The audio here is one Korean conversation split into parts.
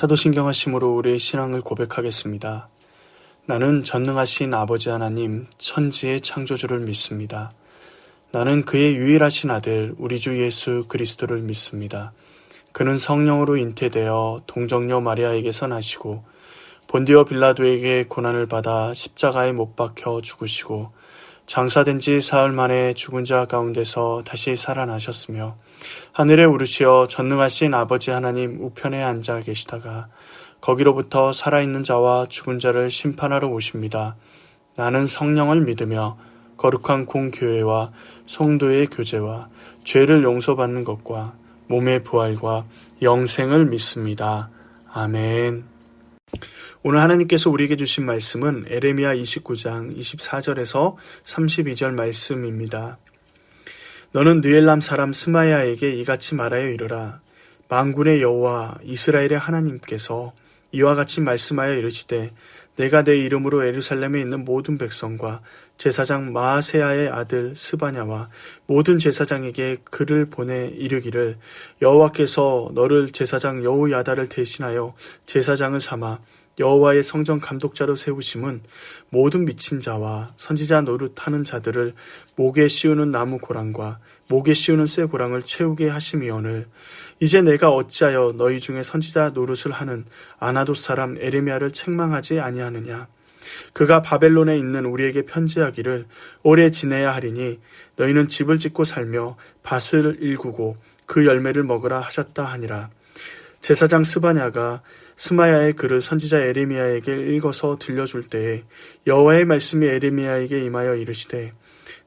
사도신경하심으로 우리의 신앙을 고백하겠습니다. 나는 전능하신 아버지 하나님, 천지의 창조주를 믿습니다. 나는 그의 유일하신 아들, 우리 주 예수 그리스도를 믿습니다. 그는 성령으로 잉태되어 동정녀 마리아에게서 나시고 본디오 빌라도에게 고난을 받아 십자가에 못 박혀 죽으시고 장사된 지 사흘 만에 죽은 자 가운데서 다시 살아나셨으며 하늘에 오르시어 전능하신 아버지 하나님 우편에 앉아 계시다가 거기로부터 살아있는 자와 죽은 자를 심판하러 오십니다. 나는 성령을 믿으며 거룩한 공교회와 성도의 교제와 죄를 용서받는 것과 몸의 부활과 영생을 믿습니다. 아멘. 오늘 하나님께서 우리에게 주신 말씀은 에레미야 29장 24절에서 32절 말씀입니다. 너는 느엘람 사람 스마야에게 이같이 말하여 이르라. 만군의 여호와 이스라엘의 하나님께서 이와 같이 말씀하여 이르시되 내가 내 이름으로 예루살렘에 있는 모든 백성과 제사장 마아세야의 아들 스바냐와 모든 제사장에게 글을 보내 이르기를 여호와께서 너를 제사장 여호야다를 대신하여 제사장을 삼아 여호와의 성전 감독자로 세우심은 모든 미친 자와 선지자 노릇하는 자들을 목에 씌우는 나무 고랑과 목에 씌우는 쇠 고랑을 채우게 하심이오늘 이제 내가 어찌하여 너희 중에 선지자 노릇을 하는 아나돗 사람 에레미야를 책망하지 아니하느냐. 그가 바벨론에 있는 우리에게 편지하기를 오래 지내야 하리니 너희는 집을 짓고 살며 밭을 일구고 그 열매를 먹으라 하셨다 하니라. 제사장 스바냐가 스마야의 글을 선지자 에레미야에게 읽어서 들려줄 때에 여호와의 말씀이 에레미야에게 임하여 이르시되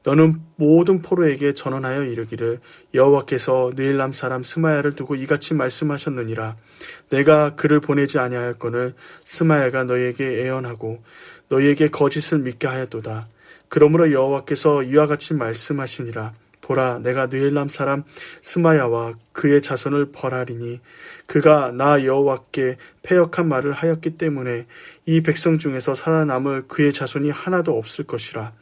너는 모든 포로에게 전언하여 이르기를 여호와께서 느엘람 사람 스마야를 두고 이같이 말씀하셨느니라. 내가 그를 보내지 아니하였거늘 스마야가 너희에게 애언하고 너희에게 거짓을 믿게 하였도다. 그러므로 여호와께서 이와 같이 말씀하시니라. 보라, 내가 느엘람 사람 스마야와 그의 자손을 벌하리니 그가 나 여호와께 패역한 말을 하였기 때문에 이 백성 중에서 살아남을 그의 자손이 하나도 없을 것이라.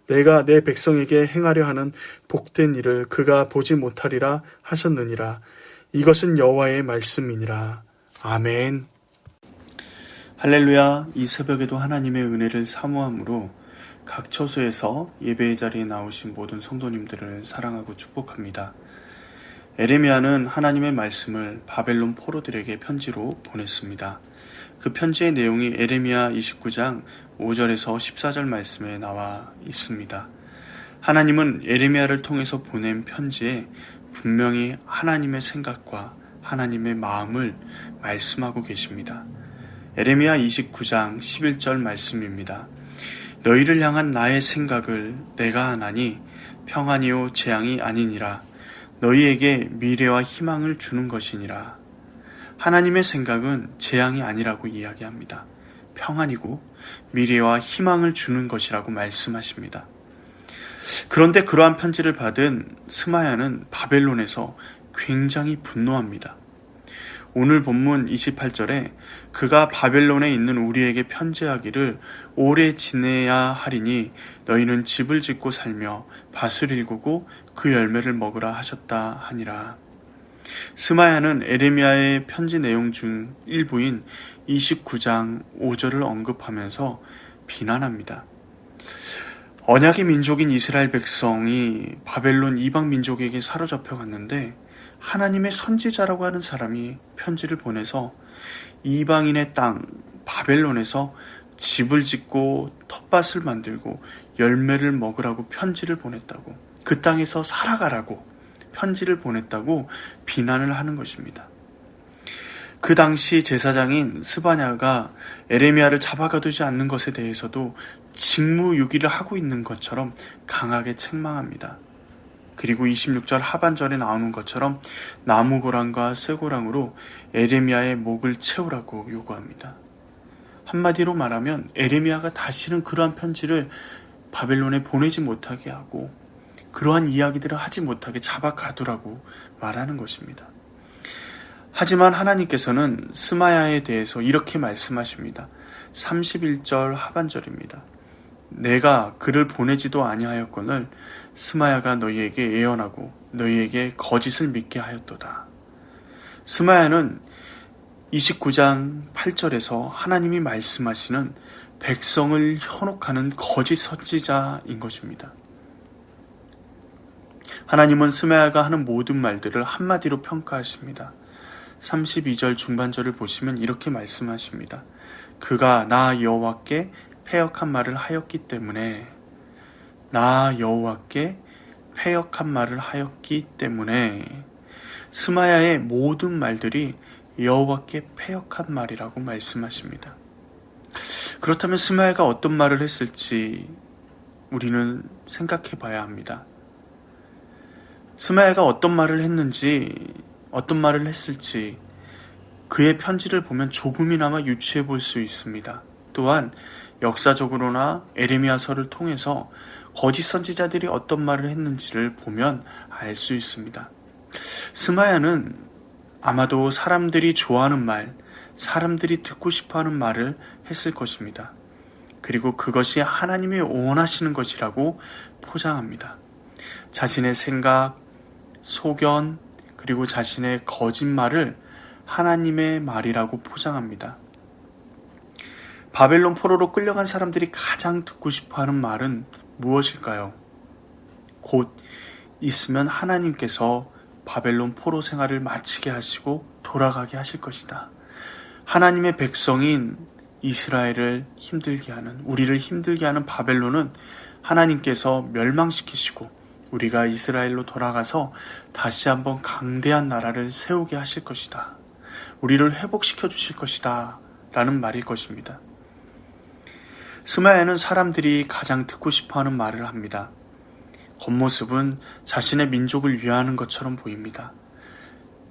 내가 내 백성에게 행하려 하는 복된 일을 그가 보지 못하리라 하셨느니라. 이것은 여호와의 말씀이니라. 아멘. 할렐루야. 이 새벽에도 하나님의 은혜를 사모함으로 각 처소에서 예배의 자리에 나오신 모든 성도님들을 사랑하고 축복합니다. 에레미야는 하나님의 말씀을 바벨론 포로들에게 편지로 보냈습니다. 그 편지의 내용이 에레미야 29장 5절에서 14절 말씀에 나와 있습니다. 하나님은 에레미야를 통해서 보낸 편지에 분명히 하나님의 생각과 하나님의 마음을 말씀하고 계십니다. 에레미야 29장 11절 말씀입니다. 너희를 향한 나의 생각을 내가 하나니 평안이요 재앙이 아니니라. 너희에게 미래와 희망을 주는 것이니라. 하나님의 생각은 재앙이 아니라고 이야기합니다. 평안이고 미래와 희망을 주는 것이라고 말씀하십니다. 그런데 그러한 편지를 받은 스마야는 바벨론에서 굉장히 분노합니다. 오늘 본문 28절에 그가 바벨론에 있는 우리에게 편지하기를 오래 지내야 하리니 너희는 집을 짓고 살며 밭을 일구고 그 열매를 먹으라 하셨다 하니라. 스마야는 에레미야의 편지 내용 중 일부인 29장 5절을 언급하면서 비난합니다. 언약의 민족인 이스라엘 백성이 바벨론 이방 민족에게 사로잡혀 갔는데 하나님의 선지자라고 하는 사람이 편지를 보내서 이방인의 땅 바벨론에서 집을 짓고 텃밭을 만들고 열매를 먹으라고 편지를 보냈다고, 그 땅에서 살아가라고 편지를 보냈다고 비난을 하는 것입니다. 그 당시 제사장인 스바냐가 에레미야를 잡아가두지 않는 것에 대해서도 직무유기를 하고 있는 것처럼 강하게 책망합니다. 그리고 26절 하반절에 나오는 것처럼 나무고랑과 쇠고랑으로 에레미야의 목을 채우라고 요구합니다. 한마디로 말하면 에레미야가 다시는 그러한 편지를 바벨론에 보내지 못하게 하고 그러한 이야기들을 하지 못하게 잡아가두라고 말하는 것입니다. 하지만 하나님께서는 스마야에 대해서 이렇게 말씀하십니다. 31절 하반절입니다. 내가 그를 보내지도 아니하였거늘 스마야가 너희에게 예언하고 너희에게 거짓을 믿게 하였도다. 스마야는 29장 8절에서 하나님이 말씀하시는 백성을 현혹하는 거짓 선지자인 것입니다. 하나님은 스마야가 하는 모든 말들을 한마디로 평가하십니다. 32절 중반절을 보시면 이렇게 말씀하십니다. 그가 나 여호와께 패역한 말을 하였기 때문에 스마야의 모든 말들이 여호와께 패역한 말이라고 말씀하십니다. 그렇다면 스마야가 어떤 말을 했을지 우리는 생각해 봐야 합니다. 스마야가 어떤 말을 했을지 그의 편지를 보면 조금이나마 유추해 볼 수 있습니다. 또한 역사적으로나 에레미야서를 통해서 거짓 선지자들이 어떤 말을 했는지를 보면 알 수 있습니다. 스마야는 아마도 사람들이 좋아하는 말, 사람들이 듣고 싶어하는 말을 했을 것입니다. 그리고 그것이 하나님이 원하시는 것이라고 포장합니다. 자신의 생각, 소견, 그리고 자신의 거짓말을 하나님의 말이라고 포장합니다. 바벨론 포로로 끌려간 사람들이 가장 듣고 싶어하는 말은 무엇일까요? 곧 있으면 하나님께서 바벨론 포로 생활을 마치게 하시고 돌아가게 하실 것이다. 하나님의 백성인 이스라엘을 힘들게 하는, 우리를 힘들게 하는 바벨론은 하나님께서 멸망시키시고 우리가 이스라엘로 돌아가서 다시 한번 강대한 나라를 세우게 하실 것이다. 우리를 회복시켜 주실 것이다. 라는 말일 것입니다. 스마야는 사람들이 가장 듣고 싶어하는 말을 합니다. 겉모습은 자신의 민족을 위하는 것처럼 보입니다.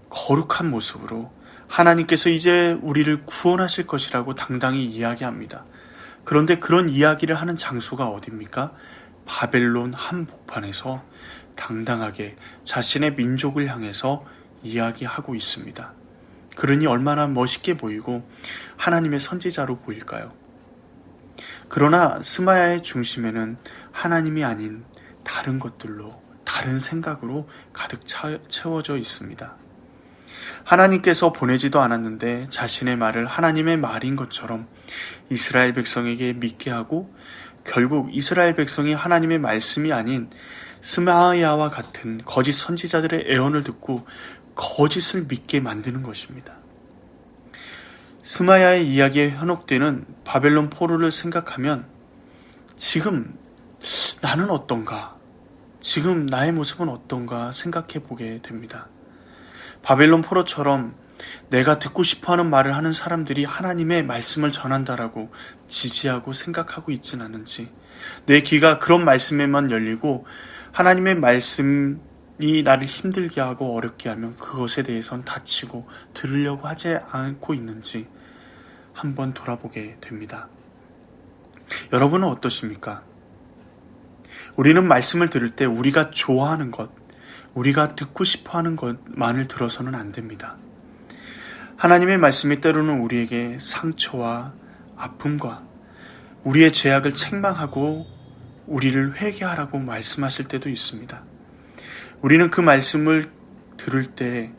거룩한 모습으로 하나님께서 이제 우리를 구원하실 것이라고 당당히 이야기합니다. 그런데 그런 이야기를 하는 장소가 어디입니까? 바벨론 한복판에서 당당하게 자신의 민족을 향해서 이야기하고 있습니다. 그러니 얼마나 멋있게 보이고 하나님의 선지자로 보일까요? 그러나 스마야의 중심에는 하나님이 아닌 다른 것들로, 다른 생각으로 가득 채워져 있습니다. 하나님께서 보내지도 않았는데 자신의 말을 하나님의 말인 것처럼 이스라엘 백성에게 믿게 하고 결국 이스라엘 백성이 하나님의 말씀이 아닌 스마야와 같은 거짓 선지자들의 애언을 듣고 거짓을 믿게 만드는 것입니다. 스마야의 이야기에 현혹되는 바벨론 포로를 생각하면 지금 나는 어떤가? 지금 나의 모습은 어떤가 생각해 보게 됩니다. 바벨론 포로처럼 내가 듣고 싶어하는 말을 하는 사람들이 하나님의 말씀을 전한다라고 지지하고 생각하고 있진 않은지, 내 귀가 그런 말씀에만 열리고 하나님의 말씀이 나를 힘들게 하고 어렵게 하면 그것에 대해선 다치고 들으려고 하지 않고 있는지 한번 돌아보게 됩니다. 여러분은 어떠십니까? 우리는 말씀을 들을 때 우리가 좋아하는 것, 우리가 듣고 싶어하는 것만을 들어서는 안 됩니다. 하나님의 말씀이 때로는 우리에게 상처와 아픔과 우리의 죄악을 책망하고 우리를 회개하라고 말씀하실 때도 있습니다. 우리는 그 말씀을 들을 때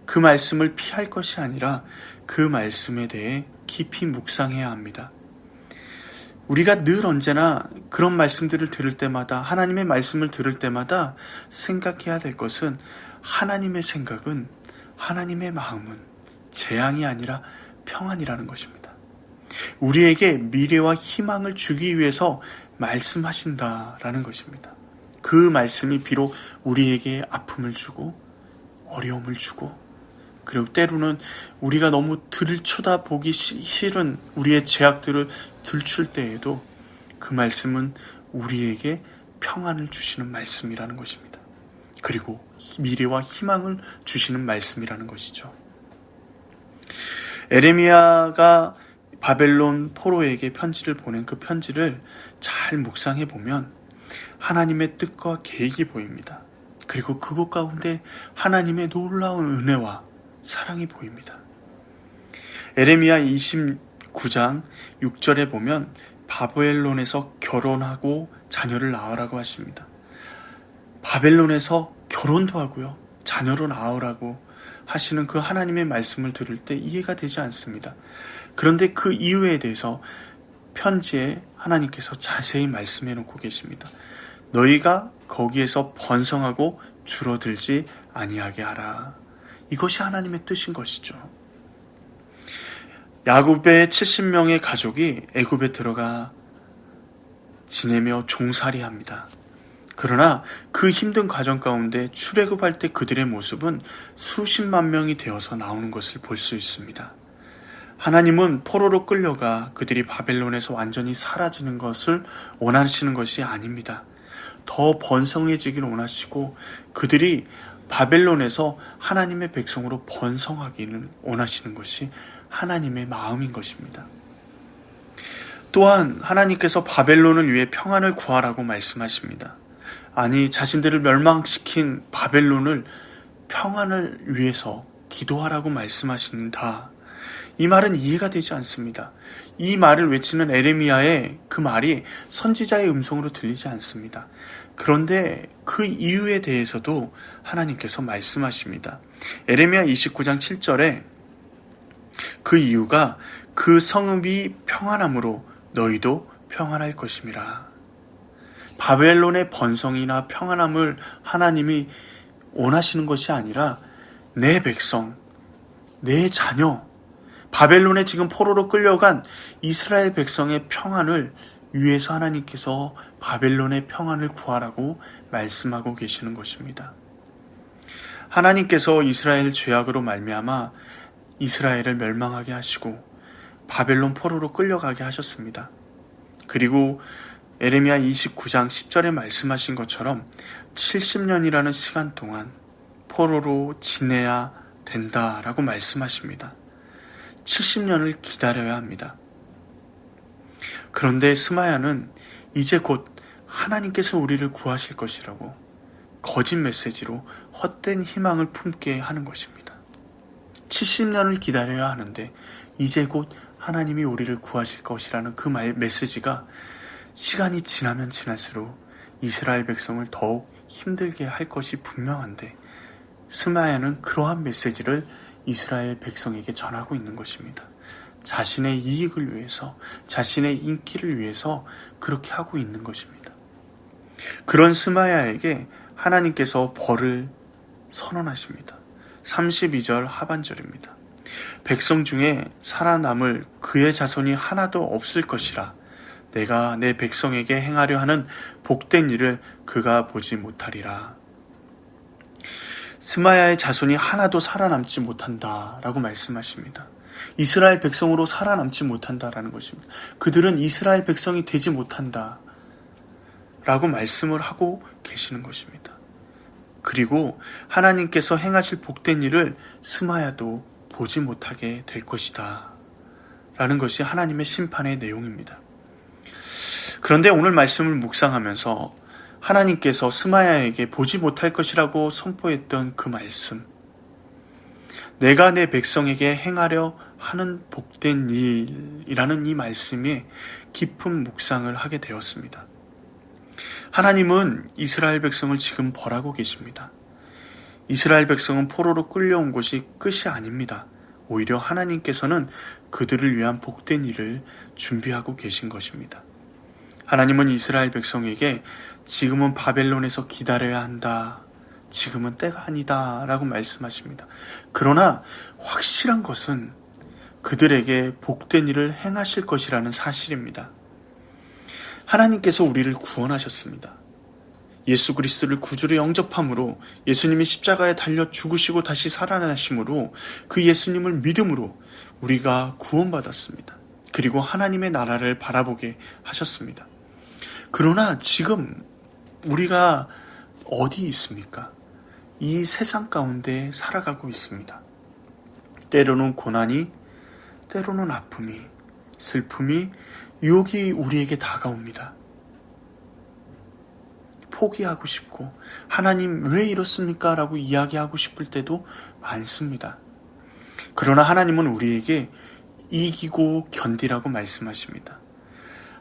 그 말씀을 피할 것이 아니라 그 말씀에 대해 깊이 묵상해야 합니다. 우리가 늘 언제나 그런 말씀들을 들을 때마다, 하나님의 말씀을 들을 때마다 생각해야 될 것은 하나님의 생각은, 하나님의 마음은 재앙이 아니라 평안이라는 것입니다. 우리에게 미래와 희망을 주기 위해서 말씀하신다라는 것입니다. 그 말씀이 비록 우리에게 아픔을 주고 어려움을 주고 그리고 때로는 우리가 너무 들춰다보기 싫은 우리의 죄악들을 들출 때에도 그 말씀은 우리에게 평안을 주시는 말씀이라는 것입니다. 그리고 미래와 희망을 주시는 말씀이라는 것이죠. 에레미야가 바벨론 포로에게 편지를 보낸 그 편지를 잘 묵상해 보면 하나님의 뜻과 계획이 보입니다. 그리고 그곳 가운데 하나님의 놀라운 은혜와 사랑이 보입니다. 에레미야 29장 6절에 보면 바벨론에서 결혼하고 자녀를 낳으라고 하십니다. 바벨론에서 결혼도 하고요, 자녀로 낳으라고 하시는 그 하나님의 말씀을 들을 때 이해가 되지 않습니다. 그런데 그 이유에 대해서 편지에 하나님께서 자세히 말씀해 놓고 계십니다. 너희가 거기에서 번성하고 줄어들지 아니하게 하라. 이것이 하나님의 뜻인 것이죠. 야곱의 70명의 가족이 애굽에 들어가 지내며 종살이합니다. 그러나 그 힘든 과정 가운데 출애굽할 때 그들의 모습은 수십만 명이 되어서 나오는 것을 볼 수 있습니다. 하나님은 포로로 끌려가 그들이 바벨론에서 완전히 사라지는 것을 원하시는 것이 아닙니다. 더 번성해지기를 원하시고 그들이 바벨론에서 하나님의 백성으로 번성하기를 원하시는 것이 하나님의 마음인 것입니다. 또한 하나님께서 바벨론을 위해 평안을 구하라고 말씀하십니다. 아니, 자신들을 멸망시킨 바벨론을 평안을 위해서 기도하라고 말씀하신다. 이 말은 이해가 되지 않습니다. 이 말을 외치는 에레미야의 그 말이 선지자의 음성으로 들리지 않습니다. 그런데 그 이유에 대해서도 하나님께서 말씀하십니다. 에레미야 29장 7절에 그 이유가 그 성읍이 평안함으로 너희도 평안할 것임이라. 바벨론의 번성이나 평안함을 하나님이 원하시는 것이 아니라 내 백성, 내 자녀, 바벨론에 지금 포로로 끌려간 이스라엘 백성의 평안을 위해서 하나님께서 바벨론의 평안을 구하라고 말씀하고 계시는 것입니다. 하나님께서 이스라엘 죄악으로 말미암아 이스라엘을 멸망하게 하시고 바벨론 포로로 끌려가게 하셨습니다. 그리고 에레미야 29장 10절에 말씀하신 것처럼 70년이라는 시간 동안 포로로 지내야 된다라고 말씀하십니다. 70년을 기다려야 합니다. 그런데 스마야는 이제 곧 하나님께서 우리를 구하실 것이라고 거짓 메시지로 헛된 희망을 품게 하는 것입니다. 70년을 기다려야 하는데 이제 곧 하나님이 우리를 구하실 것이라는 그 메시지가 시간이 지나면 지날수록 이스라엘 백성을 더욱 힘들게 할 것이 분명한데 스마야는 그러한 메시지를 이스라엘 백성에게 전하고 있는 것입니다. 자신의 이익을 위해서, 자신의 인기를 위해서 그렇게 하고 있는 것입니다. 그런 스마야에게 하나님께서 벌을 선언하십니다. 32절 하반절입니다. 백성 중에 살아남을 그의 자손이 하나도 없을 것이라. 내가 내 백성에게 행하려 하는 복된 일을 그가 보지 못하리라. 스마야의 자손이 하나도 살아남지 못한다라고 말씀하십니다. 이스라엘 백성으로 살아남지 못한다라는 것입니다. 그들은 이스라엘 백성이 되지 못한다라고 말씀을 하고 계시는 것입니다. 그리고 하나님께서 행하실 복된 일을 스마야도 보지 못하게 될 것이다 라는 것이 하나님의 심판의 내용입니다. 그런데 오늘 말씀을 묵상하면서 하나님께서 스마야에게 보지 못할 것이라고 선포했던 그 말씀, 내가 내 백성에게 행하려 하는 복된 일이라는 이 말씀에 깊은 묵상을 하게 되었습니다. 하나님은 이스라엘 백성을 지금 벌하고 계십니다. 이스라엘 백성은 포로로 끌려온 것이 끝이 아닙니다. 오히려 하나님께서는 그들을 위한 복된 일을 준비하고 계신 것입니다. 하나님은 이스라엘 백성에게 지금은 바벨론에서 기다려야 한다. 지금은 때가 아니다. 라고 말씀하십니다. 그러나 확실한 것은 그들에게 복된 일을 행하실 것이라는 사실입니다. 하나님께서 우리를 구원하셨습니다. 예수 그리스도를 구주로 영접함으로 예수님이 십자가에 달려 죽으시고 다시 살아나심으로 그 예수님을 믿음으로 우리가 구원받았습니다. 그리고 하나님의 나라를 바라보게 하셨습니다. 그러나 지금 우리가 어디 있습니까? 이 세상 가운데 살아가고 있습니다. 때로는 고난이, 때로는 아픔이, 슬픔이, 유혹이 우리에게 다가옵니다. 포기하고 싶고 하나님 왜 이렇습니까? 라고 이야기하고 싶을 때도 많습니다. 그러나 하나님은 우리에게 이기고 견디라고 말씀하십니다.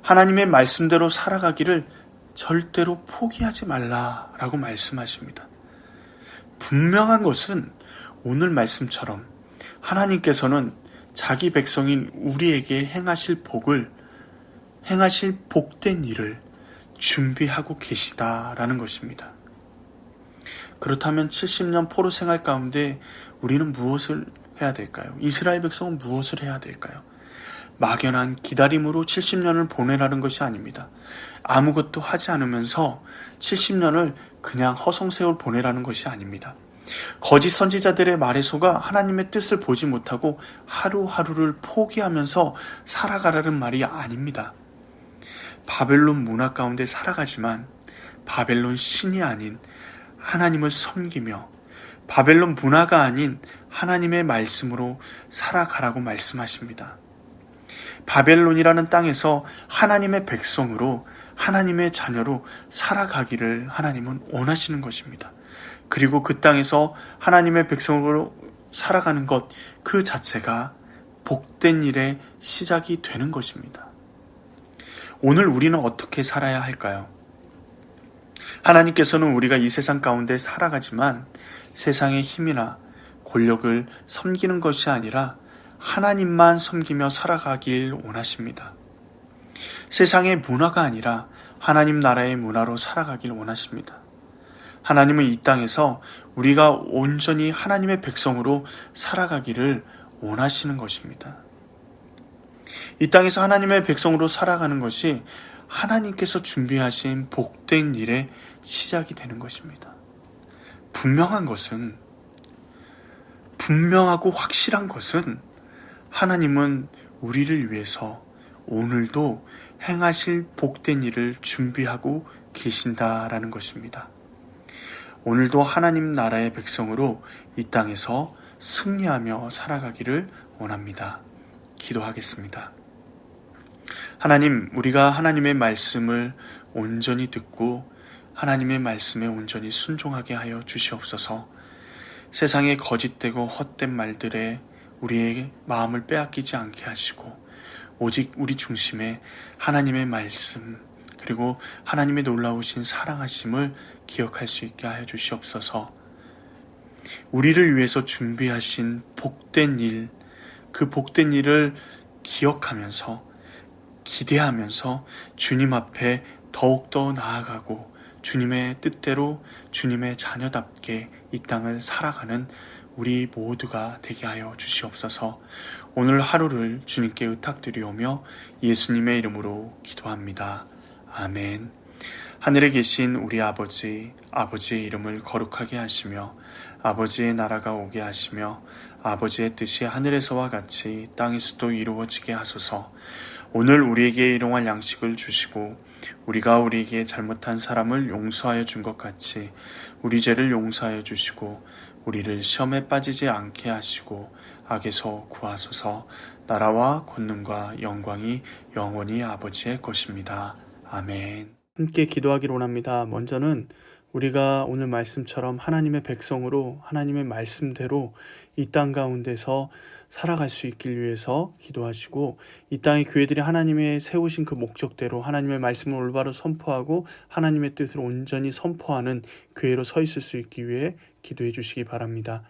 하나님의 말씀대로 살아가기를 절대로 포기하지 말라라고 말씀하십니다. 분명한 것은 오늘 말씀처럼 하나님께서는 자기 백성인 우리에게 행하실 복된 일을 준비하고 계시다라는 것입니다. 그렇다면 70년 포로 생활 가운데 우리는 무엇을 해야 될까요? 이스라엘 백성은 무엇을 해야 될까요? 막연한 기다림으로 70년을 보내라는 것이 아닙니다. 아무것도 하지 않으면서 70년을 그냥 허송세월 보내라는 것이 아닙니다. 거짓 선지자들의 말에 속아 하나님의 뜻을 보지 못하고 하루하루를 포기하면서 살아가라는 말이 아닙니다. 바벨론 문화 가운데 살아가지만 바벨론 신이 아닌 하나님을 섬기며 바벨론 문화가 아닌 하나님의 말씀으로 살아가라고 말씀하십니다. 바벨론이라는 땅에서 하나님의 백성으로 하나님의 자녀로 살아가기를 하나님은 원하시는 것입니다. 그리고 그 땅에서 하나님의 백성으로 살아가는 것 그 자체가 복된 일의 시작이 되는 것입니다. 오늘 우리는 어떻게 살아야 할까요? 하나님께서는 우리가 이 세상 가운데 살아가지만 세상의 힘이나 권력을 섬기는 것이 아니라 하나님만 섬기며 살아가길 원하십니다. 세상의 문화가 아니라 하나님 나라의 문화로 살아가길 원하십니다. 하나님은 이 땅에서 우리가 온전히 하나님의 백성으로 살아가기를 원하시는 것입니다. 이 땅에서 하나님의 백성으로 살아가는 것이 하나님께서 준비하신 복된 일의 시작이 되는 것입니다. 분명하고 확실한 것은 하나님은 우리를 위해서 오늘도 행하실 복된 일을 준비하고 계신다라는 것입니다. 오늘도 하나님 나라의 백성으로 이 땅에서 승리하며 살아가기를 원합니다. 기도하겠습니다. 하나님, 우리가 하나님의 말씀을 온전히 듣고 하나님의 말씀에 온전히 순종하게 하여 주시옵소서. 세상의 거짓되고 헛된 말들에 우리의 마음을 빼앗기지 않게 하시고 오직 우리 중심에 하나님의 말씀 그리고 하나님의 놀라우신 사랑하심을 기억할 수 있게 하여 주시옵소서. 우리를 위해서 준비하신 복된 일, 그 복된 일을 기억하면서 기대하면서 주님 앞에 더욱더 나아가고 주님의 뜻대로 주님의 자녀답게 이 땅을 살아가는 우리 모두가 되게 하여 주시옵소서. 오늘 하루를 주님께 의탁드리오며 예수님의 이름으로 기도합니다. 아멘. 하늘에 계신 우리 아버지의 이름을 거룩하게 하시며 아버지의 나라가 오게 하시며 아버지의 뜻이 하늘에서와 같이 땅에서도 이루어지게 하소서. 오늘 우리에게 일용할 양식을 주시고 우리가 우리에게 잘못한 사람을 용서하여 준 것 같이 우리 죄를 용서하여 주시고 우리를 시험에 빠지지 않게 하시고 악에서 구하소서. 나라와 권능과 영광이 영원히 아버지의 것입니다. 아멘. 함께 기도하기를 원합니다. 먼저는 우리가 오늘 말씀처럼 하나님의 백성으로 하나님의 말씀대로 이 땅 가운데서 살아갈 수 있길 위해서 기도하시고 이 땅의 교회들이 하나님의 세우신 그 목적대로 하나님의 말씀을 올바로 선포하고 하나님의 뜻을 온전히 선포하는 교회로 서 있을 수 있기 위해 기도해 주시기 바랍니다.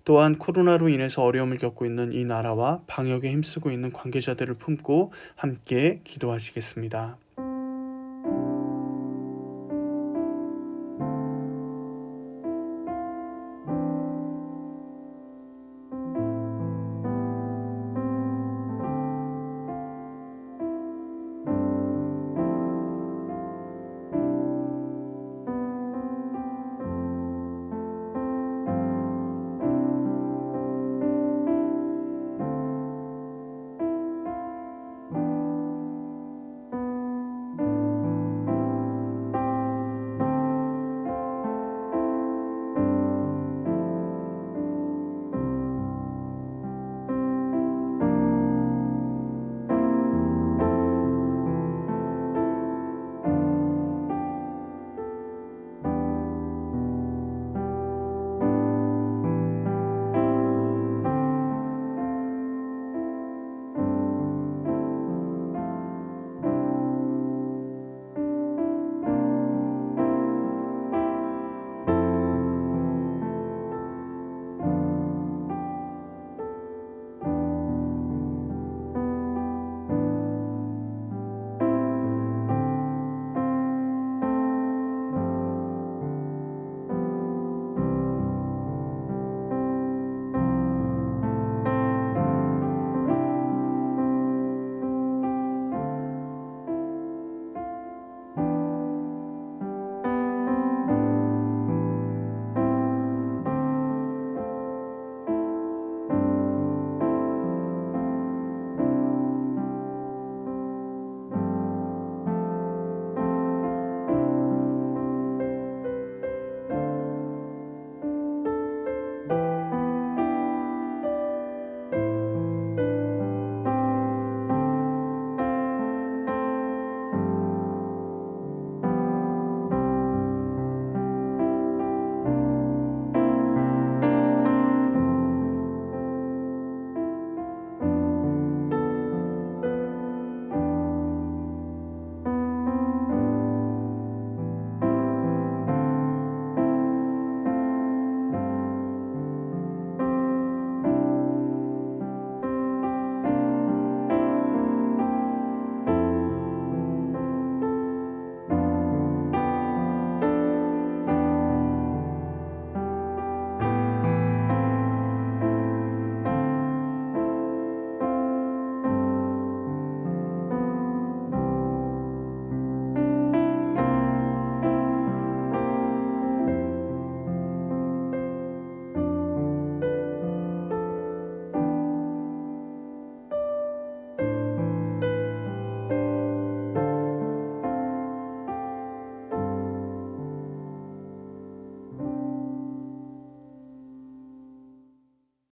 또한 코로나로 인해서 어려움을 겪고 있는 이 나라와 방역에 힘쓰고 있는 관계자들을 품고 함께 기도하시겠습니다.